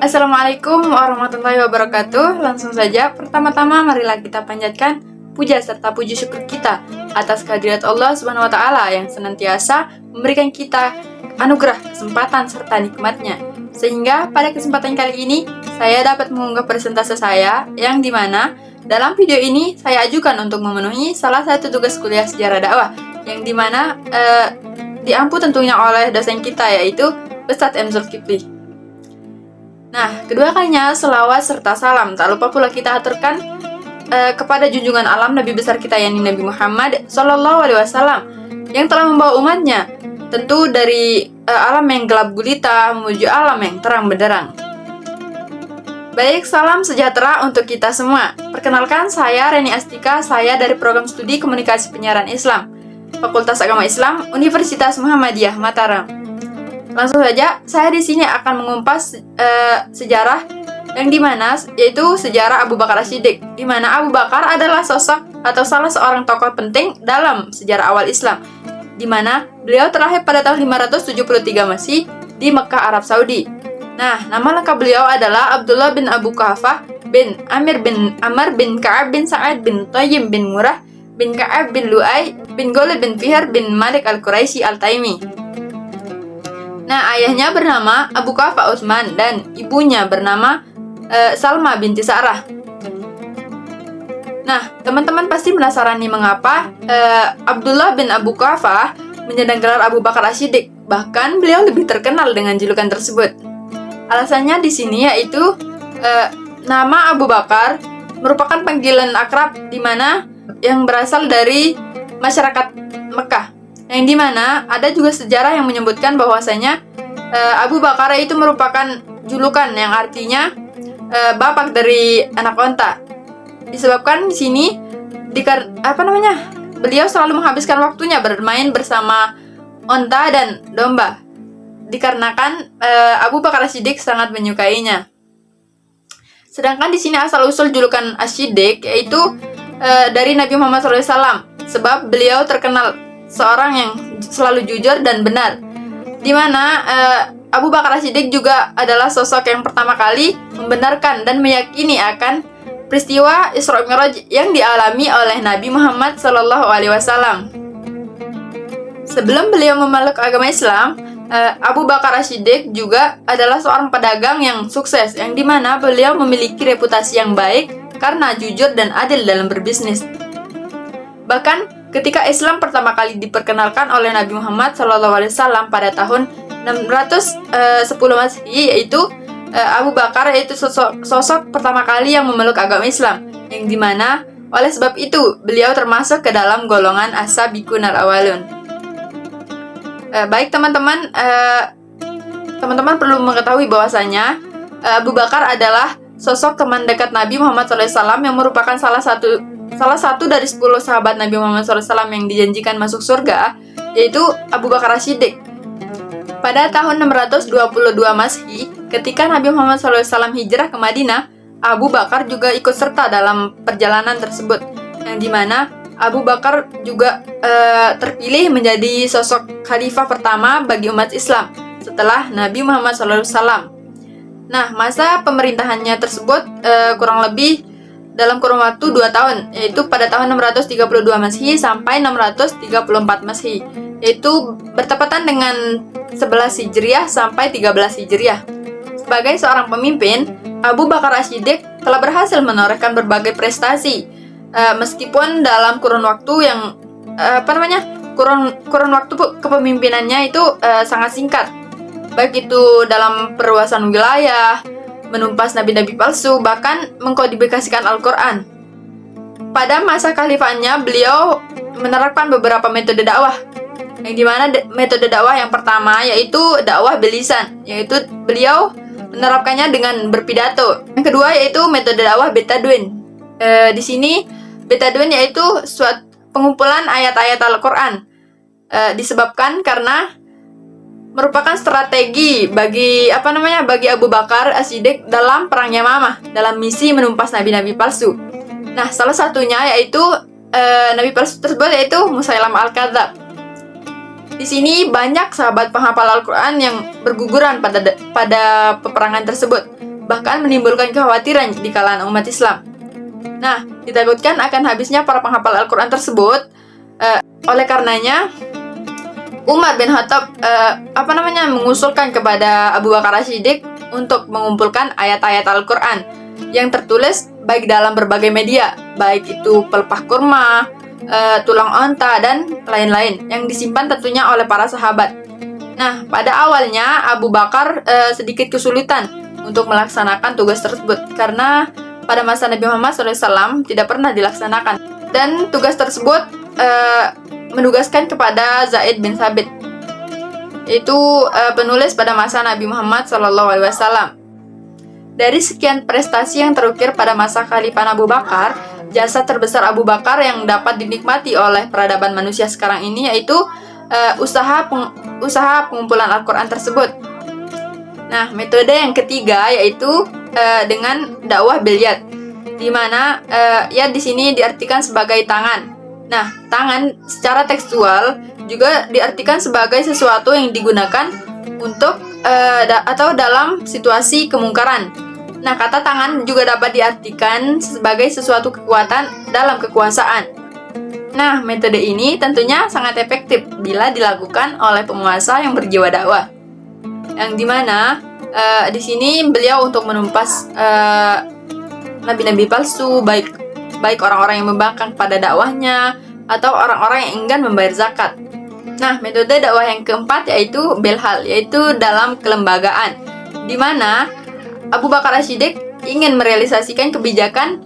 Assalamualaikum warahmatullahi wabarakatuh. Langsung saja, pertama-tama marilah kita panjatkan puja serta puji syukur kita atas kehadirat Allah Subhanahu wa Ta'ala yang senantiasa memberikan kita anugerah, kesempatan serta nikmatnya. Sehingga pada kesempatan kali ini saya dapat mengunggah presentase saya yang dimana dalam video ini saya ajukan untuk memenuhi salah satu tugas kuliah sejarah dakwah yang dimana diampu tentunya oleh dosen kita yaitu Ustadz M. Zulkifli. Nah, kedua kalinya selawat serta salam tak lupa pula kita aturkan kepada junjungan alam Nabi besar kita yakni Nabi Muhammad SAW yang telah membawa umatnya tentu dari alam yang gelap gulita menuju alam yang terang benderang. Baik, salam sejahtera untuk kita semua. Perkenalkan, saya Reni Astika, saya dari program studi Komunikasi Penyiaran Islam, Fakultas Agama Islam, Universitas Muhammadiyah Mataram. Langsung saja, saya di sini akan mengumpas sejarah yang dimana yaitu sejarah Abu Bakar As-Siddiq, di mana Abu Bakar adalah sosok atau salah seorang tokoh penting dalam sejarah awal Islam, di mana beliau terlahir pada tahun 573 Masehi di Mekah, Arab Saudi. Nah, nama lengkap beliau adalah Abdullah bin Abu Quhafah bin Amir bin Amr bin Ka'ab bin Sa'ad bin Tayyib bin Murrah bin Ka'ab bin Lu'ay bin Ghalib bin Fihr bin Malik al-Quraisy al-Taimi. Nah, ayahnya bernama Abu Quhafah Utsman dan ibunya bernama Salma binti Sa'rah. Nah, teman-teman pasti penasaran nih mengapa Abdullah bin Abu Quhafah menyandang gelar Abu Bakar As-Siddiq. Bahkan beliau lebih terkenal dengan julukan tersebut. Alasannya di sini yaitu nama Abu Bakar merupakan panggilan akrab di mana yang berasal dari masyarakat Mekah. Yang dimana ada juga sejarah yang menyebutkan bahwasanya Abu Bakar itu merupakan julukan yang artinya bapak dari anak onta. Disebabkan di sini beliau selalu menghabiskan waktunya bermain bersama onta dan domba. Dikarenakan Abu Bakar As-Siddiq sangat menyukainya. Sedangkan di sini asal usul julukan As-Siddiq yaitu dari Nabi Muhammad SAW, sebab beliau terkenal seorang yang selalu jujur dan benar, di mana Abu Bakar As-Siddiq juga adalah sosok yang pertama kali membenarkan dan meyakini akan peristiwa Isra Mi'raj yang dialami oleh Nabi Muhammad SAW. Sebelum beliau memeluk agama Islam, Abu Bakar As-Siddiq juga adalah seorang pedagang yang sukses, yang dimana beliau memiliki reputasi yang baik karena jujur dan adil dalam berbisnis. Bahkan ketika Islam pertama kali diperkenalkan oleh Nabi Muhammad SAW pada tahun 610 Masehi, yaitu Abu Bakar yaitu sosok pertama kali yang memeluk agama Islam, yang dimana oleh sebab itu beliau termasuk ke dalam golongan as-sabiqun al-awwalun. Baik teman-teman, teman-teman perlu mengetahui bahwasanya Abu Bakar adalah sosok teman dekat Nabi Muhammad SAW yang merupakan salah satu dari 10 sahabat Nabi Muhammad SAW yang dijanjikan masuk surga, yaitu Abu Bakar As-Siddiq. Pada tahun 622 Masehi, ketika Nabi Muhammad SAW hijrah ke Madinah, Abu Bakar juga ikut serta dalam perjalanan tersebut, yang dimana Abu Bakar juga terpilih menjadi sosok khalifah pertama bagi umat Islam setelah Nabi Muhammad SAW. Nah, masa pemerintahannya tersebut kurang lebih dalam kurun waktu 2 tahun, yaitu pada tahun 632 Masehi sampai 634 Masehi, yaitu bertepatan dengan 11 Hijriah sampai 13 Hijriah. Sebagai seorang pemimpin, Abu Bakar As-Siddiq telah berhasil menorehkan berbagai prestasi, meskipun dalam kurun waktu yang kurun waktu kepemimpinannya itu sangat singkat, baik itu dalam perluasan wilayah, menumpas nabi-nabi palsu, bahkan mengkodifikasikan Al-Quran. Pada masa khalifahannya, beliau menerapkan beberapa metode dakwah, yang dimana metode dakwah yang pertama yaitu dakwah bilisan, yaitu beliau menerapkannya dengan berpidato. Yang kedua yaitu metode dakwah betadwin. Di sini betadwin yaitu suatu pengumpulan ayat-ayat Al-Quran, disebabkan karena merupakan strategi bagi Abu Bakar As-Siddiq dalam perang Yamamah dalam misi menumpas nabi-nabi palsu. Nah, salah satunya yaitu nabi palsu tersebut yaitu Musailamah al-Kadzab. Di sini banyak sahabat penghafal Al-Quran yang berguguran pada peperangan tersebut, bahkan menimbulkan kekhawatiran di kalangan umat Islam. Nah, ditakutkan akan habisnya para penghafal Al-Quran tersebut. Oleh karenanya, Umar bin Khattab mengusulkan kepada Abu Bakar As-Siddiq untuk mengumpulkan ayat-ayat Al-Quran yang tertulis baik dalam berbagai media, baik itu pelepah kurma, tulang onta, dan lain-lain, yang disimpan tentunya oleh para sahabat. Nah, pada awalnya Abu Bakar sedikit kesulitan untuk melaksanakan tugas tersebut karena pada masa Nabi Muhammad SAW tidak pernah dilaksanakan, dan tugas tersebut menugaskan kepada Zaid bin Sabit, itu penulis pada masa Nabi Muhammad SAW. Dari sekian prestasi yang terukir pada masa Khalifah Abu Bakar, jasa terbesar Abu Bakar yang dapat dinikmati oleh peradaban manusia sekarang ini yaitu usaha pengumpulan Al-Quran tersebut. Nah, metode yang ketiga yaitu dengan dakwah bilyad, di mana ya di sini diartikan sebagai tangan. Nah, tangan secara tekstual juga diartikan sebagai sesuatu yang digunakan untuk atau dalam situasi kemungkaran. Nah, kata tangan juga dapat diartikan sebagai sesuatu kekuatan dalam kekuasaan. Nah, metode ini tentunya sangat efektif bila dilakukan oleh penguasa yang berjiwa dakwah. Yang dimana di sini beliau untuk menumpas nabi-nabi palsu, baik orang-orang yang membangkang pada dakwahnya atau orang-orang yang enggan membayar zakat. Nah, metode dakwah yang keempat yaitu belhal, yaitu dalam kelembagaan, di mana Abu Bakar As-Siddiq ingin merealisasikan kebijakan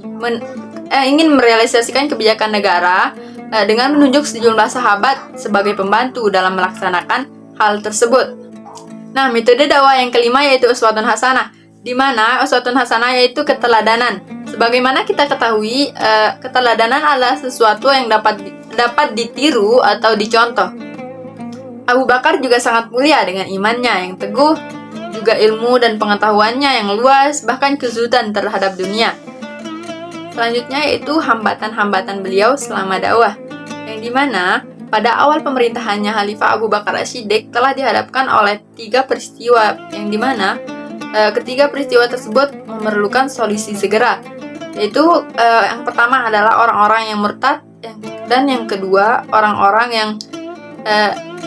negara dengan menunjuk sejumlah sahabat sebagai pembantu dalam melaksanakan hal tersebut. Nah, metode dakwah yang kelima yaitu uswatun hasanah, di mana uswatun hasanah yaitu keteladanan. Sebagaimana kita ketahui, keteladanan adalah sesuatu yang dapat ditiru atau dicontoh. Abu Bakar juga sangat mulia dengan imannya yang teguh, juga ilmu dan pengetahuannya yang luas, bahkan kezuhudan terhadap dunia. Selanjutnya yaitu hambatan-hambatan beliau selama dakwah, yang dimana pada awal pemerintahannya Khalifah Abu Bakar As-Siddiq telah dihadapkan oleh 3 peristiwa, yang dimana ketiga peristiwa tersebut memerlukan solusi segera, yaitu yang pertama adalah orang-orang yang murtad, dan yang kedua orang-orang yang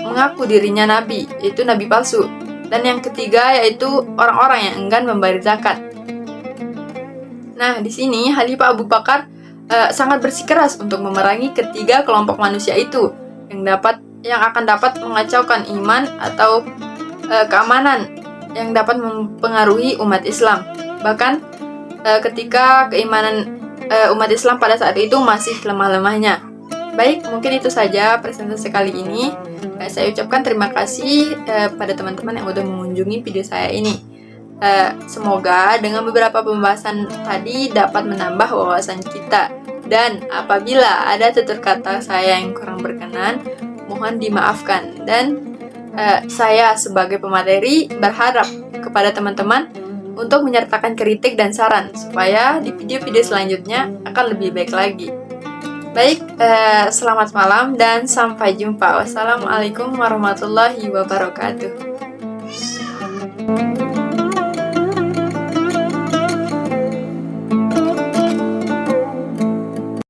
mengaku dirinya nabi, yaitu nabi palsu, dan yang ketiga yaitu orang-orang yang enggan membayar zakat. Nah, di sini Khalifah Abu Bakar sangat bersikeras untuk memerangi ketiga kelompok manusia itu yang akan dapat mengacaukan iman atau keamanan yang dapat mempengaruhi umat Islam. Bahkan ketika keimanan umat Islam pada saat itu masih lemah-lemahnya. Baik, mungkin itu saja presentasi kali ini. Saya ucapkan terima kasih pada teman-teman yang udah mengunjungi video saya ini. Semoga dengan beberapa pembahasan tadi dapat menambah wawasan kita. Dan apabila ada tutur kata saya yang kurang berkenan, mohon dimaafkan. Dan saya sebagai pemateri berharap kepada teman-teman untuk menyertakan kritik dan saran supaya di video-video selanjutnya akan lebih baik lagi. Baik, selamat malam dan sampai jumpa. Wassalamualaikum warahmatullahi wabarakatuh.